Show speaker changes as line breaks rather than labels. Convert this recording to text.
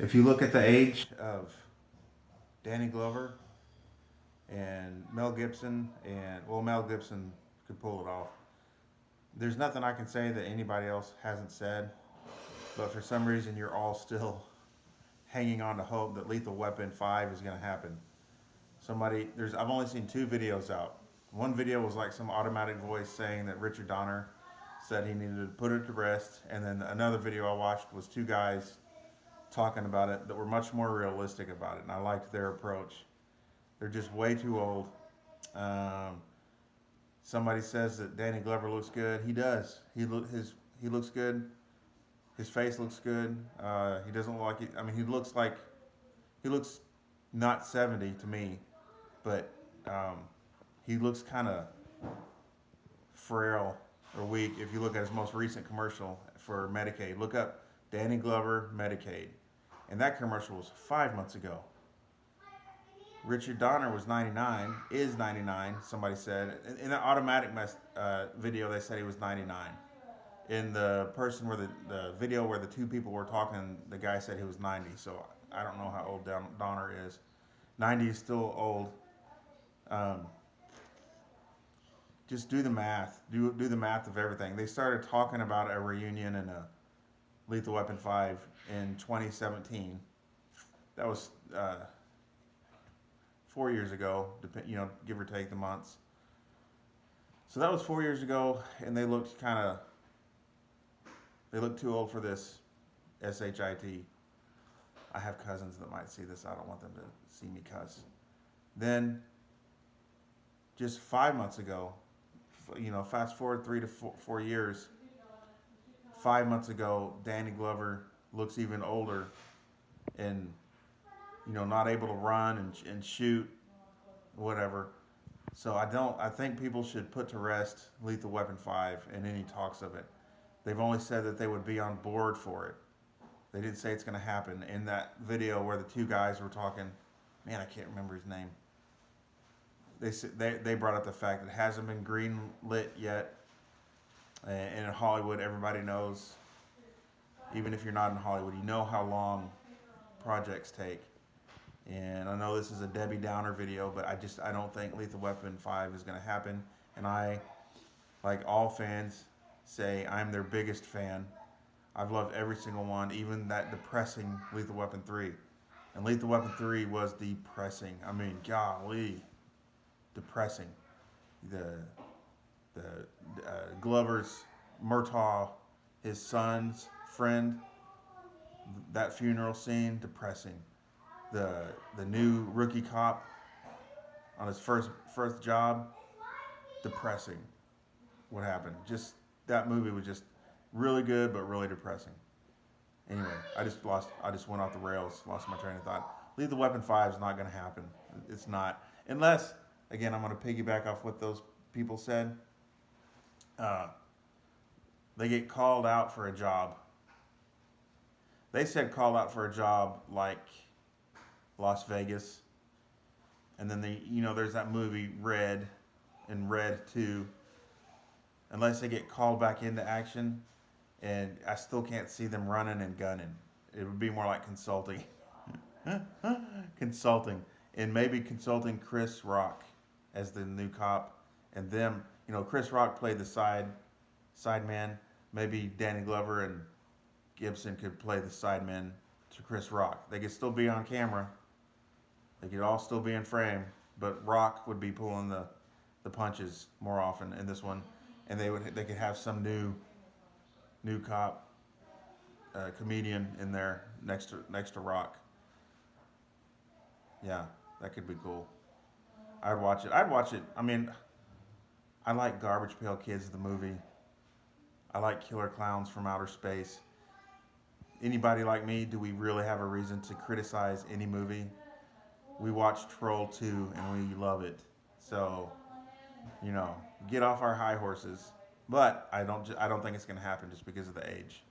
If you look at the age of Danny Glover and Mel Gibson, and well, Mel Gibson could pull it off. There's nothing I can say that anybody else hasn't said, but for some reason, you're all still hanging on to hope that Lethal Weapon 5 is going to happen. I've only seen two videos out. One video was like some automatic voice saying that Richard Donner said he needed to put it to rest, and then another video I watched was two guys talking about it that were much more realistic about it, and I liked their approach. They're just way too old. Um, Somebody says that Danny Glover looks good. He does. He looks good. His face looks good. He doesn't look like he. I mean, he looks not 70 to me, but um, he looks kind of frail or weak. If you look at his most recent commercial for Medicaid, look up Danny Glover Medicaid, and that commercial was 5 months ago. Richard Donner was 99, is 99, somebody said. In the video, they said he was 99. In the person where the video where the two people were talking, the guy said he was 90. So I don't know how old Donner is. 90 is still old. Um, just do the math. Do the math of everything. They started talking about a reunion in a Lethal Weapon 5 in 2017. That was 4 years ago, give or take the months. So that was 4 years ago, and they looked too old for this shit. I have cousins that might see this. I don't want them to see me cuss. Then, just 5 months ago, fast forward 3 to 4 years. 5 months ago, Danny Glover looks even older, and not able to run and shoot, whatever. So I think people should put to rest Lethal Weapon 5 and any talks of it. They've only said that they would be on board for it. They didn't say it's going to happen. In that video where the two guys were talking, man, I can't remember his name. They brought up the fact that it hasn't been green lit yet. And in Hollywood, everybody knows, even if you're not in Hollywood, you know how long projects take. And I know this is a Debbie Downer video, but I don't think Lethal Weapon 5 is going to happen. And I, like all fans, say I'm their biggest fan. I've loved every single one, even that depressing Lethal Weapon 3. And Lethal Weapon 3 was depressing. I mean, golly, depressing. The Glover's Murtaugh, his son's friend, that funeral scene, depressing. The new rookie cop on his first job, depressing. What happened? Just that movie was just really good, but really depressing. Anyway, I just went off the rails, lost my train of thought. Lethal Weapon 5 is not going to happen. It's not, unless, again, I'm going to piggyback off what those people said. They get called out for a job. They said called out for a job like Las Vegas, and then there's that movie Red and Red 2. Unless they get called back into action, and I still can't see them running and gunning. It would be more like consulting. Consulting. And maybe consulting Chris Rock as the new cop. And them, Chris Rock played the side man. Maybe Danny Glover and Gibson could play the side men to Chris Rock. They could still be on camera. They could all still be in frame, but Rock would be pulling the punches more often in this one, and they could have some new cop comedian in there next to Rock. Yeah, that could be cool. I'd watch it. I mean, I like Garbage Pail Kids, the movie. I like Killer Clowns from Outer Space. Anybody like me, do we really have a reason to criticize any movie? We watched Troll 2 and we love it. So, get off our high horses. But I don't think it's going to happen just because of the age.